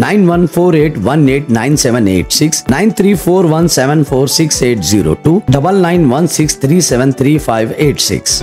9148189786 9341746802 9916373586।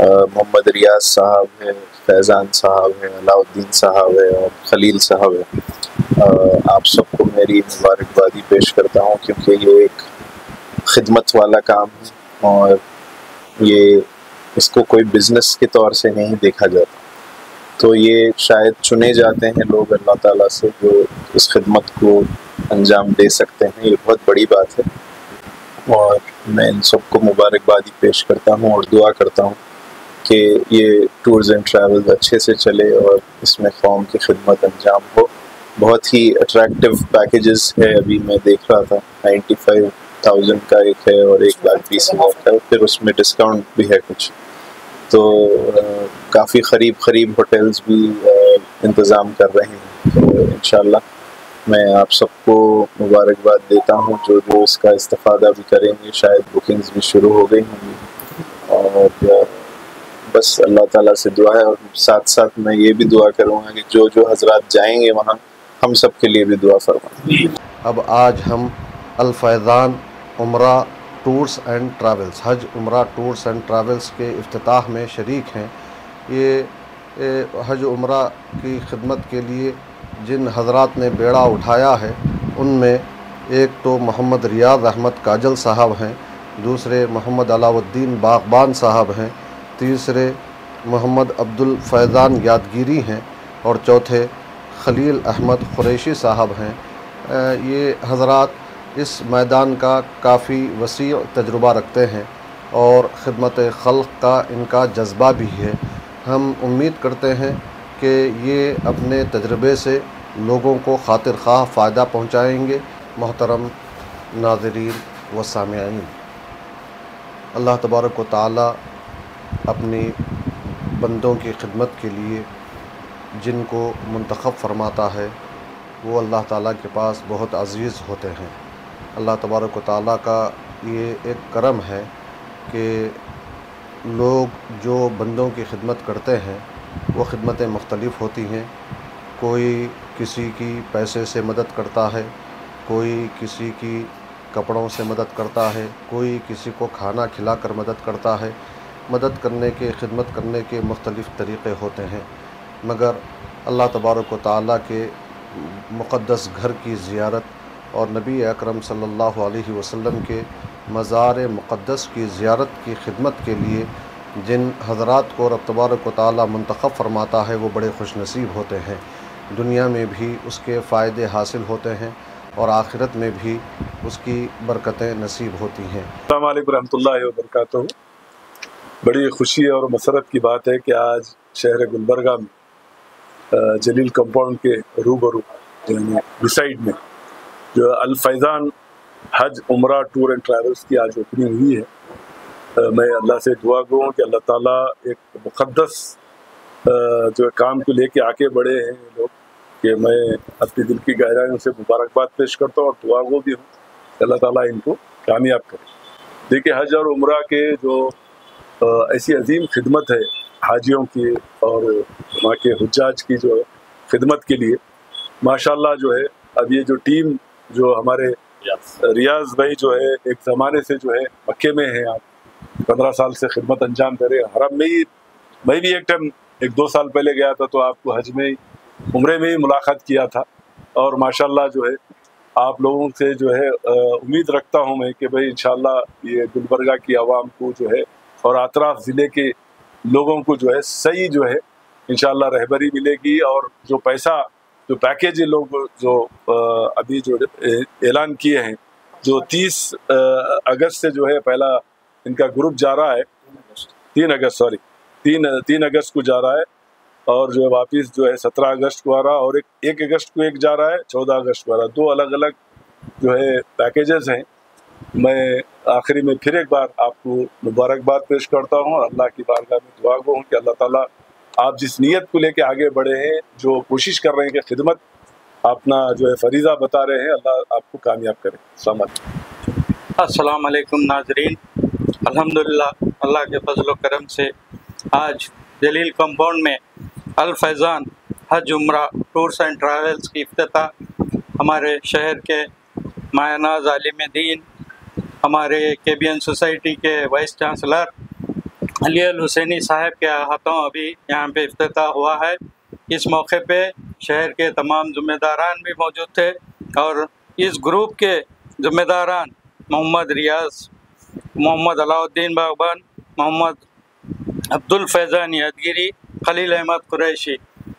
محمد ریاض صاحب ہے، فیضان صاحب ہے، علاؤالدین صاحب ہے اور خلیل صاحب ہے، آپ سب کو میری مبارکبادی پیش کرتا ہوں، کیونکہ یہ ایک خدمت والا کام ہے اور یہ اس کو کوئی بزنس کے طور سے نہیں دیکھا جاتا. تو یہ شاید چنے جاتے ہیں لوگ اللہ تعالیٰ سے جو اس خدمت کو انجام دے سکتے ہیں. یہ بہت بڑی بات ہے اور میں ان سب کو مبارکبادی پیش کرتا ہوں اور دعا کرتا ہوں کہ یہ ٹورز اینڈ ٹریول اچھے سے چلے اور اس میں قوم کی خدمت انجام ہو. بہت ہی اٹریکٹیو پیکیجز ہے، ابھی میں دیکھ رہا تھا 95,000 کا ایک ہے اور 1,20,000 کا، پھر اس میں ڈسکاؤنٹ بھی ہے کچھ. تو کافی قریب ہوٹلز بھی انتظام کر رہے ہیں. تو انشاءاللہ میں آپ سب کو مبارکباد دیتا ہوں جو اس کا استفادہ بھی کریں گے. شاید بکنگز بھی شروع ہو گئی ہوں گی اور بس اللہ تعالیٰ سے دعا ہے. اور ساتھ ساتھ میں یہ بھی دعا کروں گا کہ جو حضرات جائیں گے وہاں ہم سب کے لیے بھی دعا فرمائیں. اب آج ہم الفیضان عمرہ ٹورز اینڈ ٹریولز، حج عمرہ ٹورز اینڈ ٹریولز کے افتتاح میں شریک ہیں. یہ حج عمرہ کی خدمت کے لیے جن حضرات نے بیڑا اٹھایا ہے ان میں ایک تو محمد ریاض احمد کاجل صاحب ہیں، دوسرے محمد علاؤالدین باغبان صاحب ہیں، تیسرے محمد عبدالفیضان یادگیری ہیں اور چوتھے خلیل احمد قریشی صاحب ہیں. یہ حضرات اس میدان کا کافی وسیع تجربہ رکھتے ہیں اور خدمت خلق کا ان کا جذبہ بھی ہے. ہم امید کرتے ہیں کہ یہ اپنے تجربے سے لوگوں کو خاطر خواہ فائدہ پہنچائیں گے. محترم ناظرین و سامعین، اللہ تبارک و تعالی اپنی بندوں کی خدمت کے لیے جن کو منتخب فرماتا ہے وہ اللہ تعالیٰ کے پاس بہت عزیز ہوتے ہیں. اللہ تبارک و تعالیٰ کا یہ ایک کرم ہے کہ لوگ جو بندوں کی خدمت کرتے ہیں وہ خدمتیں مختلف ہوتی ہیں. کوئی کسی کی پیسے سے مدد کرتا ہے، کوئی کسی کی کپڑوں سے مدد کرتا ہے، کوئی کسی کو کھانا کھلا کر مدد کرتا ہے. مدد کرنے کے، خدمت کرنے کے مختلف طریقے ہوتے ہیں، مگر اللہ تبارک و تعالیٰ کے مقدس گھر کی زیارت اور نبی اکرم صلی اللہ علیہ وسلم کے مزار مقدس کی زیارت کی خدمت کے لیے جن حضرات کو رب تبارک و تعالیٰ منتخب فرماتا ہے وہ بڑے خوش نصیب ہوتے ہیں. دنیا میں بھی اس کے فائدے حاصل ہوتے ہیں اور آخرت میں بھی اس کی برکتیں نصیب ہوتی ہیں. السلام علیکم ورحمۃ اللہ وبرکاتہ. بڑی خوشی اور مسرت کی بات ہے کہ آج شہر گلبرگہ میں جلیل کمپاؤنڈ کے روبرو یعنی بسائڈ میں جو الفیضان حج عمرہ ٹور اینڈ ٹریولز کی آج اوپننگ ہوئی ہے. میں اللہ سے دعا گو ہوں کہ اللہ تعالیٰ ایک مقدس جو کام کو لے کے آگے بڑھے ہیں لوگ، کہ میں اپنی دل کی گہرائیوں سے مبارکباد پیش کرتا ہوں اور دعا گو بھی ہوں کہ اللہ تعالیٰ ان کو کامیاب کرے. دیکھیے حج اور عمرہ کے جو ایسی عظیم خدمت ہے حاجیوں کی اور وہاں کے حجاج کی جو خدمت کے لیے ماشاءاللہ جو ہے اب یہ جو ٹیم جو ہمارے ریاض بھائی جو ہے ایک زمانے سے جو ہے مکے میں ہیں، آپ 15 سال سے خدمت انجام دے رہے. حرم میں ہی میں بھی ایک ٹائم 1-2 سال پہلے گیا تھا تو آپ کو حج میں عمرے میں ہی ملاقات کیا تھا اور ماشاءاللہ جو ہے آپ لوگوں سے جو ہے امید رکھتا ہوں میں کہ بھائی انشاءاللہ یہ گلبرگہ کی عوام کو جو ہے اور اطراف ضلع کے لوگوں کو جو ہے صحیح جو ہے انشاءاللہ رہبری ملے گی. اور جو پیسہ جو پیکیج لوگ جو ابھی جو اعلان کیے ہیں جو 30 اگست سے جو ہے پہلا ان کا گروپ جا رہا ہے 3 اگست کو جا رہا ہے اور جو ہے واپس جو ہے 17 اگست کو آ رہا اور 1 اگست کو ایک جا رہا ہے 14 اگست کو آ رہا. 2 الگ الگ جو ہے پیکیجز ہیں. میں آخری میں پھر ایک بار آپ کو مبارکباد پیش کرتا ہوں اور اللہ کی بارگاہ میں دعا گو ہوں کہ اللہ تعالیٰ آپ جس نیت کو لے کے آگے بڑھے ہیں، جو کوشش کر رہے ہیں کہ خدمت اپنا جو ہے فریضہ بتا رہے ہیں، اللہ آپ کو کامیاب کرے. السلام علیکم ناظرین. الحمدللہ اللہ کے فضل و کرم سے آج جلیل کمپاؤنڈ میں الفیضان حج عمرہ ٹورز اینڈ ٹریولز کی افتتاح ہمارے شہر کے مایہ ناز عالم دین، ہمارے KBN سوسائٹی کے وائس چانسلر علی الحسینی صاحب کے ہاتھوں ابھی یہاں پہ افتتاح ہوا ہے۔ اس موقع پہ شہر کے تمام ذمہ داران بھی موجود تھے اور اس گروپ کے ذمہ داران محمد ریاض، محمد علاء الدین باغبان، محمد عبدالفیضان یادگیری، خلیل احمد قریشی،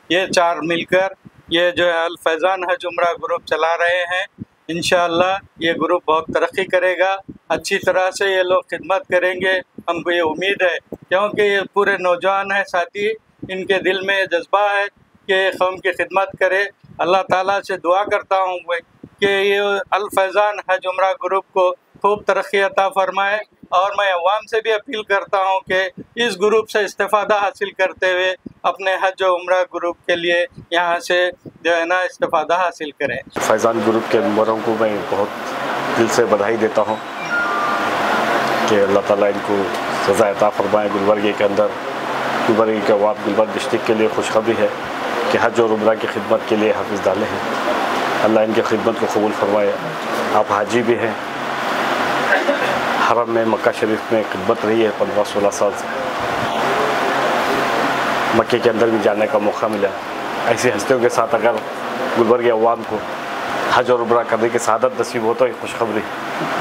یہ چار مل کر یہ جو ہے الفیضان حج عمرہ گروپ چلا رہے ہیں۔ انشاءاللہ یہ گروپ بہت ترقی کرے گا، اچھی طرح سے یہ لوگ خدمت کریں گے، ہم کو یہ امید ہے، کیونکہ یہ پورے نوجوان ہیں ساتھی، ان کے دل میں یہ جذبہ ہے کہ قوم کی خدمت کرے۔ اللہ تعالیٰ سے دعا کرتا ہوں کہ یہ الفیضان حج عمرہ گروپ کو خوب ترقی عطا فرمائے، اور میں عوام سے بھی اپیل کرتا ہوں کہ اس گروپ سے استفادہ حاصل کرتے ہوئے اپنے حج و عمرہ گروپ کے لیے یہاں سے جو ہے نا استفادہ حاصل کریں۔ فیضان گروپ کے ممبروں کو میں بہت دل سے بدھائی دیتا ہوں کہ اللہ تعالیٰ ان کو سزا عطا فرمائے۔ گلبرگہ کے اندر، گلبرگہ کے عوام، گلبرگہ ڈسٹرکٹ کے لیے خوشخبری ہے کہ حج اور عمرہ کی خدمت کے لیے حافظ ڈالے ہیں۔ اللہ ان کی خدمت کو قبول فرمائے۔ آپ حاجی بھی ہیں، حرم میں مکہ شریف میں خدمت رہی ہے 15-16 سال سے، مکے کے اندر بھی جانے کا موقع ملا۔ ایسی ہستیوں کے ساتھ اگر گلبرگہ عوام کو حج اور عمرہ کرنے کی سعادت نصیب ہو تو یہ خوشخبری،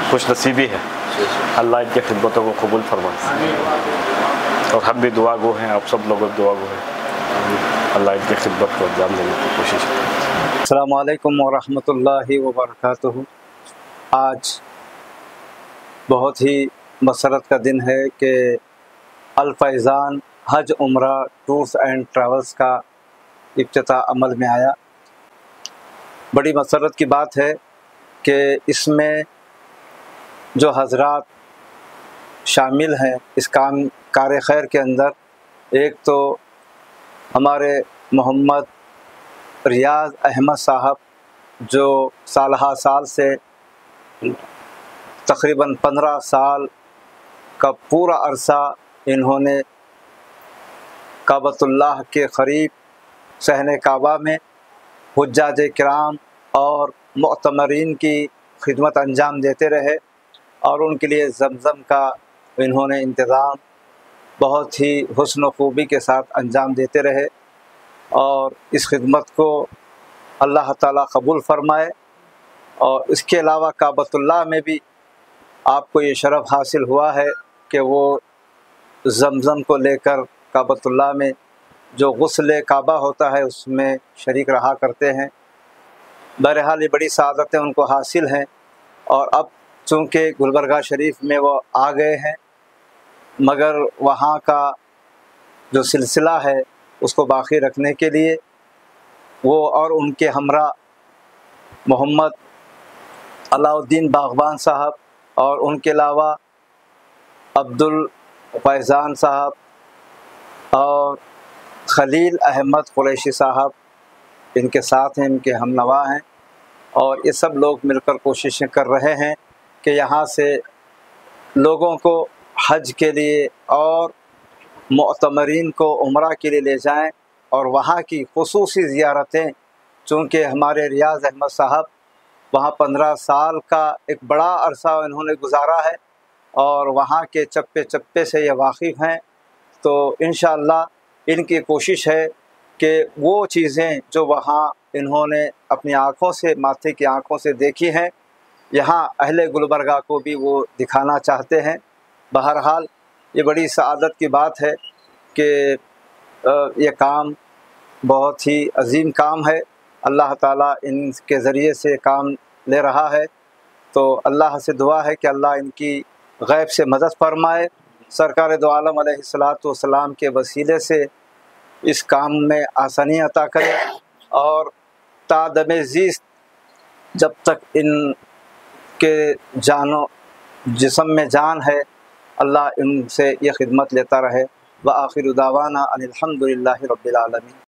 خوش نصیبی ہے۔ اللہ ان کی خدمتوں کو قبول فرمائے، اور ہم بھی دعا گو ہیں، آپ سب لوگ دعا گو ہیں، اللہ ان کی خدمت کو انجام دینے کی کوشش کریں۔ السلام علیکم ورحمۃ اللہ وبرکاتہ۔ آج بہت ہی مسرت کا دن ہے کہ الفیضان حج عمرہ ٹورس اینڈ ٹریولز کا افتتاح عمل میں آیا۔ بڑی مسرت کی بات ہے کہ اس میں جو حضرات شامل ہیں اس کار خیر کے اندر، ایک تو ہمارے محمد ریاض احمد صاحب جو سالہ سال سے تقریباً 15 سال کا پورا عرصہ انہوں نے کعبۃ اللہ کے قریب صحن کعبہ میں حجاج کرام اور معتمرین کی خدمت انجام دیتے رہے، اور ان کے لیے زمزم کا انہوں نے انتظام بہت ہی حسن و خوبی کے ساتھ انجام دیتے رہے، اور اس خدمت کو اللہ تعالیٰ قبول فرمائے۔ اور اس کے علاوہ کعبۃ اللہ میں بھی آپ کو یہ شرف حاصل ہوا ہے کہ وہ زمزم کو لے کر کعبۃ اللہ میں جو غسل کعبہ ہوتا ہے اس میں شریک رہا کرتے ہیں۔ بہرحال یہ بڑی سعادتیں ان کو حاصل ہیں، اور اب چونکہ گلبرگہ شریف میں وہ آ گئے ہیں، مگر وہاں کا جو سلسلہ ہے اس کو باقی رکھنے کے لیے وہ اور ان کے ہمراہ محمد علاء الدین باغبان صاحب اور ان کے علاوہ عبدالفیضان صاحب اور خلیل احمد قریشی صاحب ان کے ساتھ ہیں، ان کے ہم نوا ہیں، اور یہ سب لوگ مل کر کوششیں کر رہے ہیں کہ یہاں سے لوگوں کو حج کے لیے اور معتمرین کو عمرہ کے لیے لے جائیں، اور وہاں کی خصوصی زیارتیں، چونکہ ہمارے ریاض احمد صاحب وہاں 15 سال کا ایک بڑا عرصہ انہوں نے گزارا ہے، اور وہاں کے چپے چپے سے یہ واقف ہیں، تو انشاءاللہ ان کی کوشش ہے کہ وہ چیزیں جو وہاں انہوں نے اپنی آنکھوں سے، ماتھے کی آنکھوں سے دیکھی ہیں، یہاں اہل گلبرگہ کو بھی وہ دکھانا چاہتے ہیں۔ بہرحال یہ بڑی سعادت کی بات ہے کہ یہ کام بہت ہی عظیم کام ہے، اللہ تعالیٰ ان کے ذریعے سے کام لے رہا ہے، تو اللہ سے دعا ہے کہ اللہ ان کی غیب سے مدد فرمائے، سرکار دو عالم علیہ الصلاۃ والسلام کے وسیلے سے اس کام میں آسانی عطا کرے، اور تا دم زیست جب تک ان کے جان و جسم میں جان ہے اللہ ان سے یہ خدمت لیتا رہے۔ وآخر دعوانا ان الحمد للہ رب العالمین۔